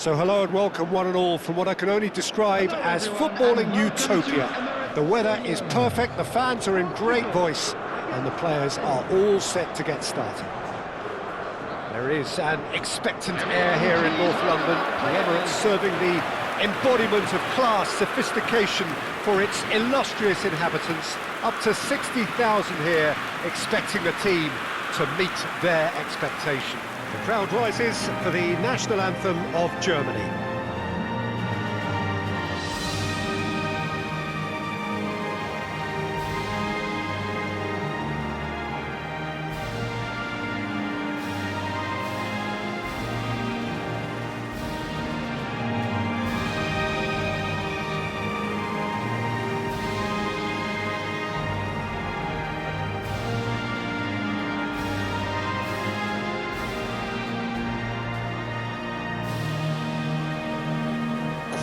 So hello and welcome one and all from what I can only describe as footballing utopia. The weather is perfect, the fans are in great voice, and the players are all set to get started. There is an expectant air here in North London, the Emirates serving the embodiment of class, sophistication for its illustrious inhabitants. Up to 60,000 here, expecting the team to meet their expectation. The crowd rises for the national anthem of Germany.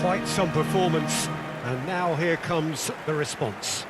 Quite some performance, and now here comes the response.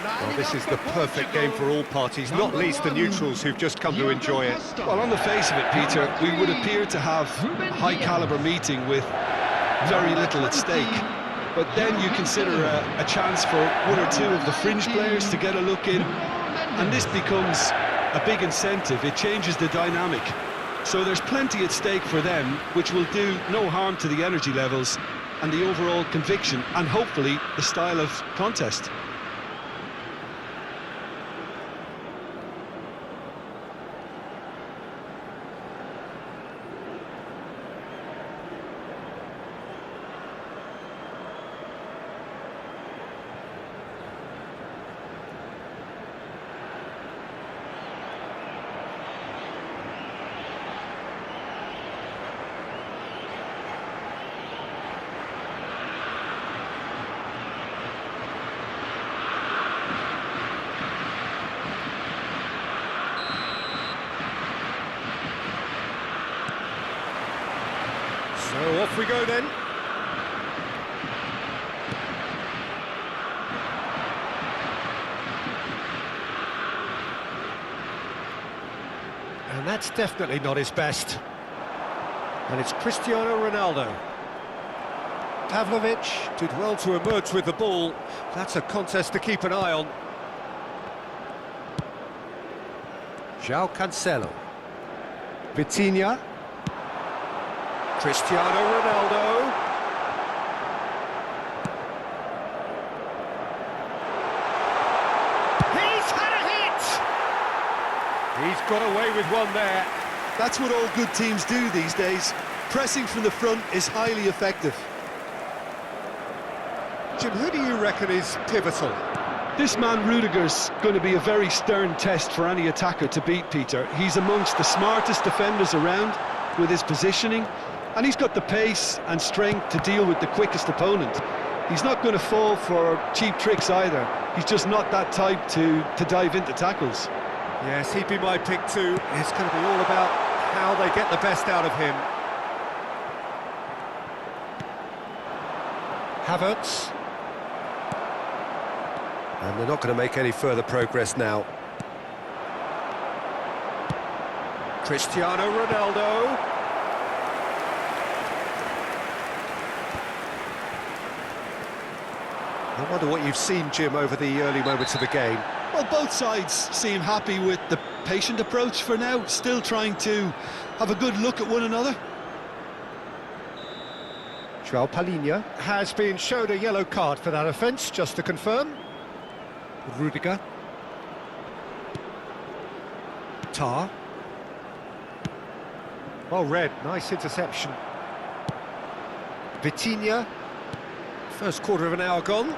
Well, this is the perfect game for all parties, not least the neutrals who've just come to enjoy it. Well, on the face of it, Peter, we would appear to have a high-caliber meeting with very little at stake. But then you consider a chance for one or two of the fringe players to get a look in, and this becomes a big incentive. It changes the dynamic. So there's plenty at stake for them, which will do no harm to the energy levels and the overall conviction, and hopefully the style of contest. So off we go then. And that's definitely not his best. And it's Cristiano Ronaldo. Pavlovic did well to emerge with the ball. That's a contest to keep an eye on. João Cancelo. Vitinha. Cristiano Ronaldo. He's had a hit! He's got away with one there. That's what all good teams do these days. Pressing from the front is highly effective. Jim, who do you reckon is pivotal? This man Rudiger's going to be a very stern test for any attacker to beat, Peter. He's amongst the smartest defenders around with his positioning, and he's got the pace and strength to deal with the quickest opponent. He's not going to fall for cheap tricks either. He's just not that type to dive into tackles. Yes, he'd be my pick too. It's going to be all about how they get the best out of him. Havertz. And they're not going to make any further progress now. Cristiano Ronaldo. I wonder what you've seen, Jim, over the early moments of the game. Well, both sides seem happy with the patient approach for now, still trying to have a good look at one another. João Palhinha has been shown a yellow card for that offence, just to confirm. Rudiger. Tar. Well read, nice interception. Vitinha. First quarter of an hour gone.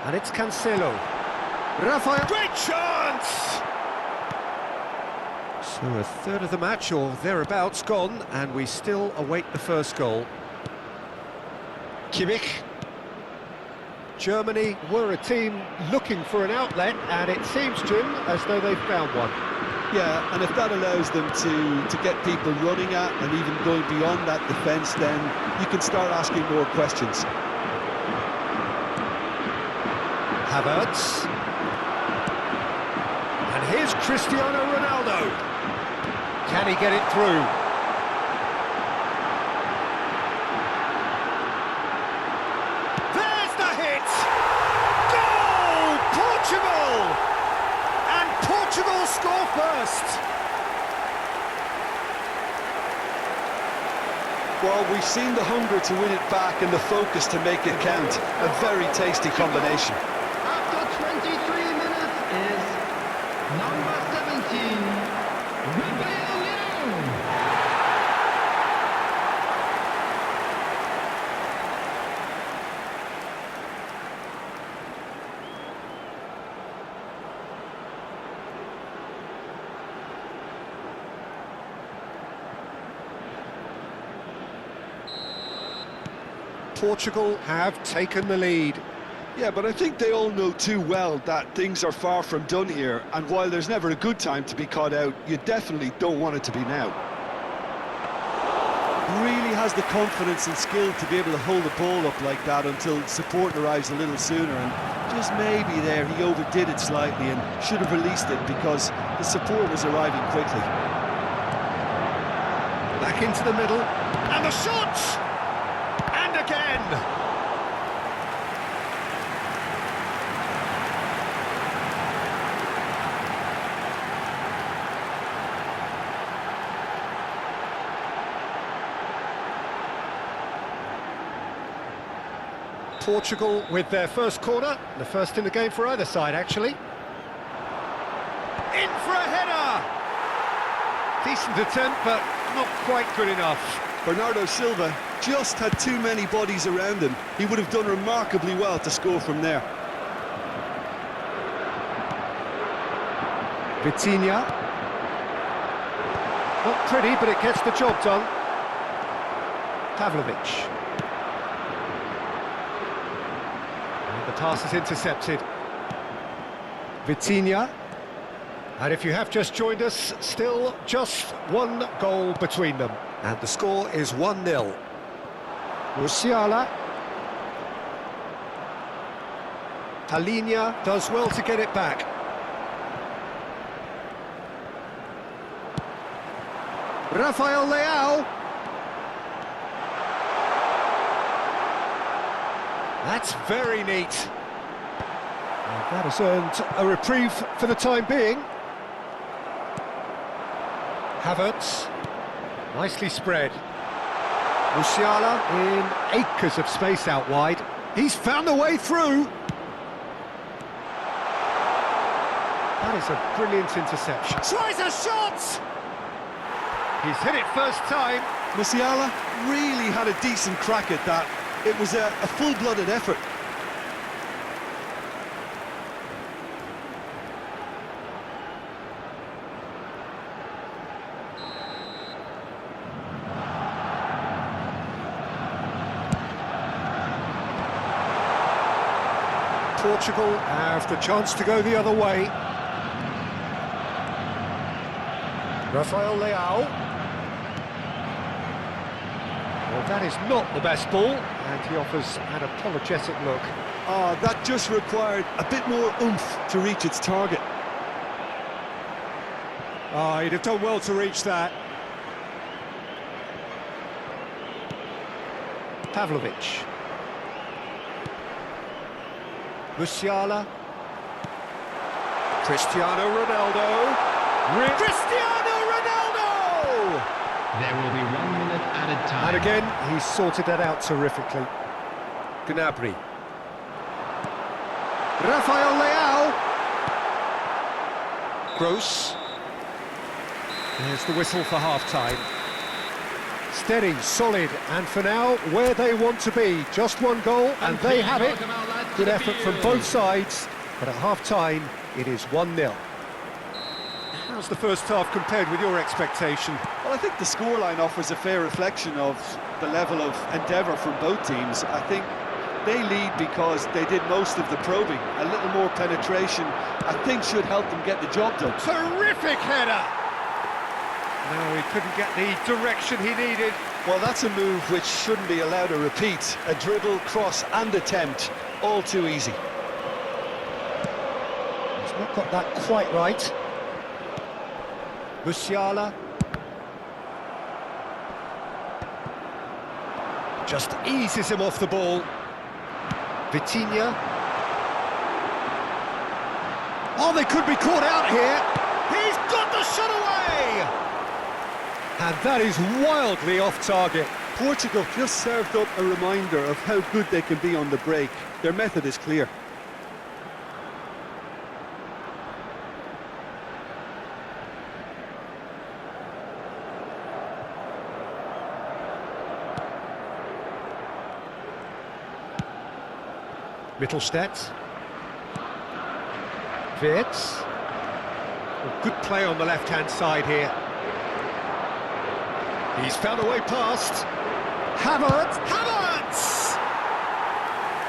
And it's Cancelo. Rafael. Great chance! So a third of the match, or thereabouts, gone, and we still await the first goal. Kimmich. Germany were a team looking for an outlet, and it seems, Jim, as though they've found one. Yeah, and if that allows them to get people running at and even going beyond that defence, then you can start asking more questions. Havertz. And here's Cristiano Ronaldo. Can he get it through? There's the hit! Goal! Portugal! And Portugal score first! Well, we've seen the hunger to win it back and the focus to make it count. A very tasty combination. After 23 minutes is number 17, Rafael Leão. Portugal have taken the lead. Yeah, but I think they all know too well that things are far from done here, and while there's never a good time to be caught out, you definitely don't want it to be now. Really has the confidence and skill to be able to hold the ball up like that until support arrives a little sooner, and just maybe there he overdid it slightly and should have released it because the support was arriving quickly. Back into the middle, and the shot! And again! Portugal with their first corner, the first in the game for either side, actually. In for a header! Decent attempt, but not quite good enough. Bernardo Silva just had too many bodies around him. He would have done remarkably well to score from there. Vitinha. Not pretty, but it gets the job done. Pavlovic. And the pass is intercepted. Vitinha. And if you have just joined us, still just one goal between them. And the score is 1-0. Musiala. Palhinha does well to get it back. Rafael Leão. That's very neat. And that has earned a reprieve for the time being. Havertz. Nicely spread. Musiala in acres of space out wide. He's found a way through. That is a brilliant interception. Tries a shot! He's hit it first time. Musiala really had a decent crack at that. It was a full-blooded effort. Portugal have the chance to go the other way. Rafael Leão. Well, that is not the best ball, and he offers an apologetic look. Oh, that just required a bit more oomph to reach its target. Oh, he'd have done well to reach that. Pavlovic. Musiala. Cristiano Ronaldo. Cristiano Ronaldo! There will be 1 minute added time. And again, he's sorted that out terrifically. Gnabry. Rafael Leão. Gross. There's the whistle for half-time. Steady, solid, and for now, where they want to be. Just one goal, and they have it. Good effort from both sides, but at half-time, it is 1-0. How's the first half compared with your expectation? Well, I think the scoreline offers a fair reflection of the level of endeavour from both teams. I think they lead because they did most of the probing. A little more penetration, I think, should help them get the job done. Terrific header! No, he couldn't get the direction he needed. Well, that's a move which shouldn't be allowed to repeat. A dribble, cross and attempt, all too easy. He's not got that quite right. Musiala. Just eases him off the ball. Vitinha. Oh, they could be caught out here. He's got the shot away! And that is wildly off target. Portugal just served up a reminder of how good they can be on the break. Their method is clear. Mittelstadt. Wirtz. Good play on the left-hand side here. He's found a way past. Havertz!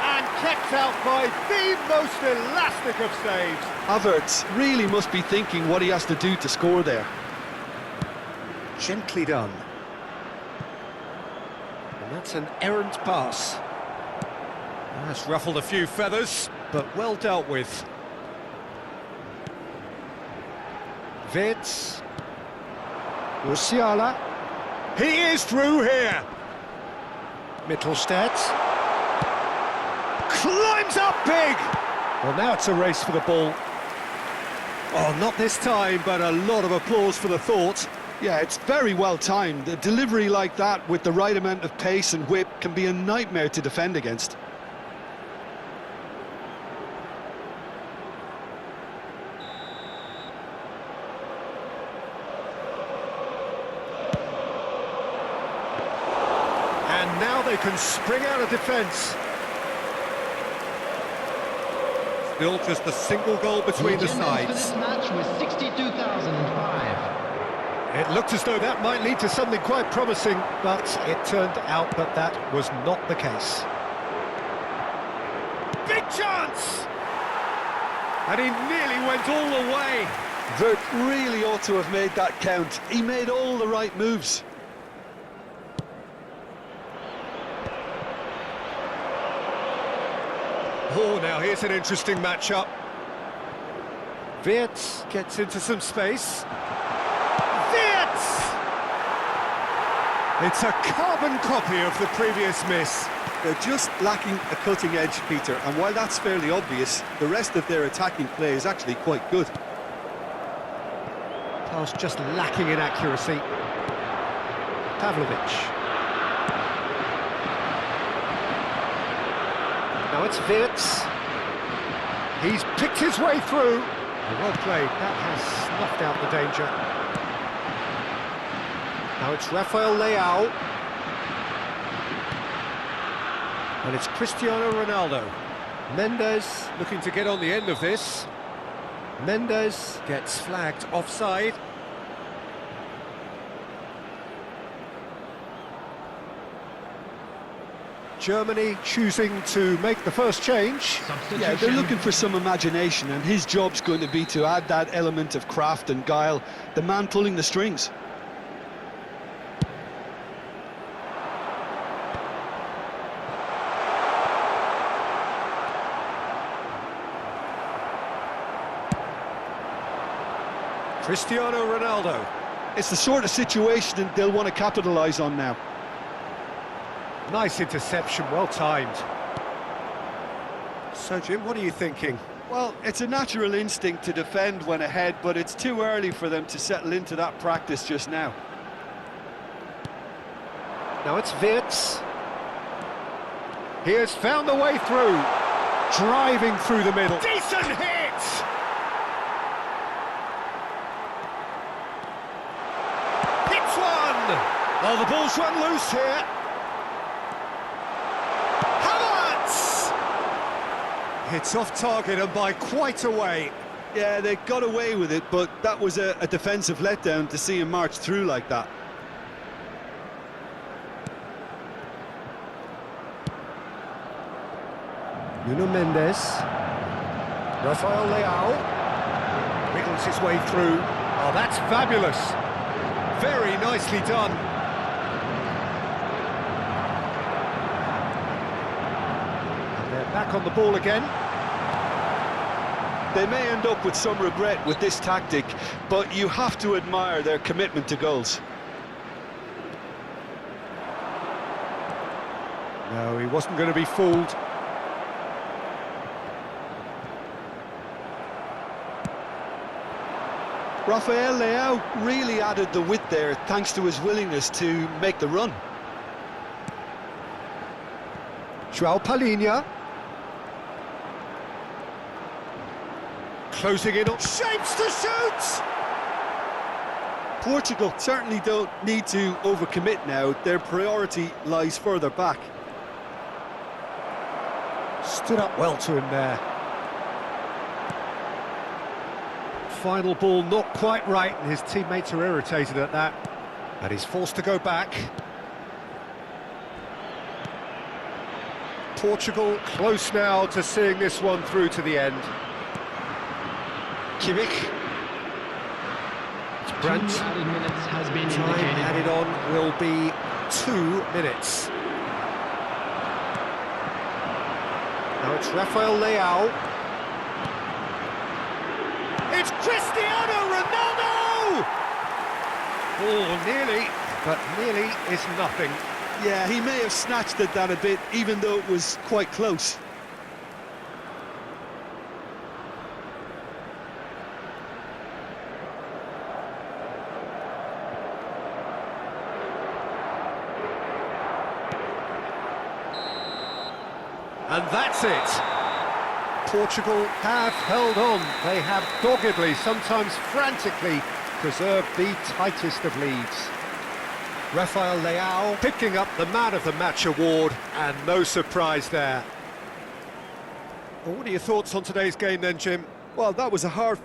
And kept out by the most elastic of saves. Havertz really must be thinking what he has to do to score there. Gently done. And that's an errant pass. That's ruffled a few feathers, but well dealt with. Wirtz. Musiala. He is through here. Mittelstadt. Climbs up big. Well, now it's a race for the ball. Oh, not this time, but a lot of applause for the thought. Yeah, it's very well timed. A delivery like that with the right amount of pace and whip can be a nightmare to defend against. And now they can spring out of defence. Still just a single goal between the sides. This match was 62,005. It looked as though that might lead to something quite promising, but it turned out that that was not the case. Big chance! And he nearly went all the way. Vert really ought to have made that count. He made all the right moves. Oh, now here's an interesting matchup. Wirtz gets into some space. Wirtz! It's a carbon copy of the previous miss. They're just lacking a cutting edge, Peter, and while that's fairly obvious, the rest of their attacking play is actually quite good. Pass just lacking in accuracy. Pavlovic. Now it's Wirtz. He's picked his way through. Well played, that has snuffed out the danger. Now it's Rafael Leao. And it's Cristiano Ronaldo. Mendes looking to get on the end of this. Mendes gets flagged offside. Germany choosing to make the first change. Yeah, they're looking for some imagination, and his job's going to be to add that element of craft and guile, the man pulling the strings. Cristiano Ronaldo. It's the sort of situation they'll want to capitalise on now. Nice interception, well timed. So, Jim, what are you thinking? Well, it's a natural instinct to defend when ahead, but it's too early for them to settle into that practice just now. Now it's Wirtz. He has found the way through. Driving through the middle. Decent hit! Hits one! Oh, the ball's run loose here. Havertz! It's off target and by quite a way. Yeah, they got away with it, but that was a defensive letdown to see him march through like that. Nuno Mendes. Rafael Leao. Wiggles his way through. Oh, that's fabulous. Very nicely done. And they're back on the ball again. They may end up with some regret with this tactic, but you have to admire their commitment to goals. No, he wasn't going to be fooled. Rafael Leao really added the width there thanks to his willingness to make the run. João Palhinha. Closing in on shapes to shoot! Portugal certainly don't need to overcommit now. Their priority lies further back. Stood up well to him there. Final ball not quite right, and his teammates are irritated at that. And he's forced to go back. Portugal close now to seeing this one through to the end. Kimmich. It's Brandt. 2 added minutes has been Time indicated. added on will be 2 minutes. Now it's Rafael Leao. It's Cristiano Ronaldo! Oh, nearly, but nearly is nothing. Yeah, he may have snatched at that a bit, even though it was quite close. And that's it. Portugal have held on. They have doggedly, sometimes frantically, preserved the tightest of leads. Rafael Leao picking up the Man of the Match award, and no surprise there. Well, what are your thoughts on today's game then, Jim? Well, that was a hard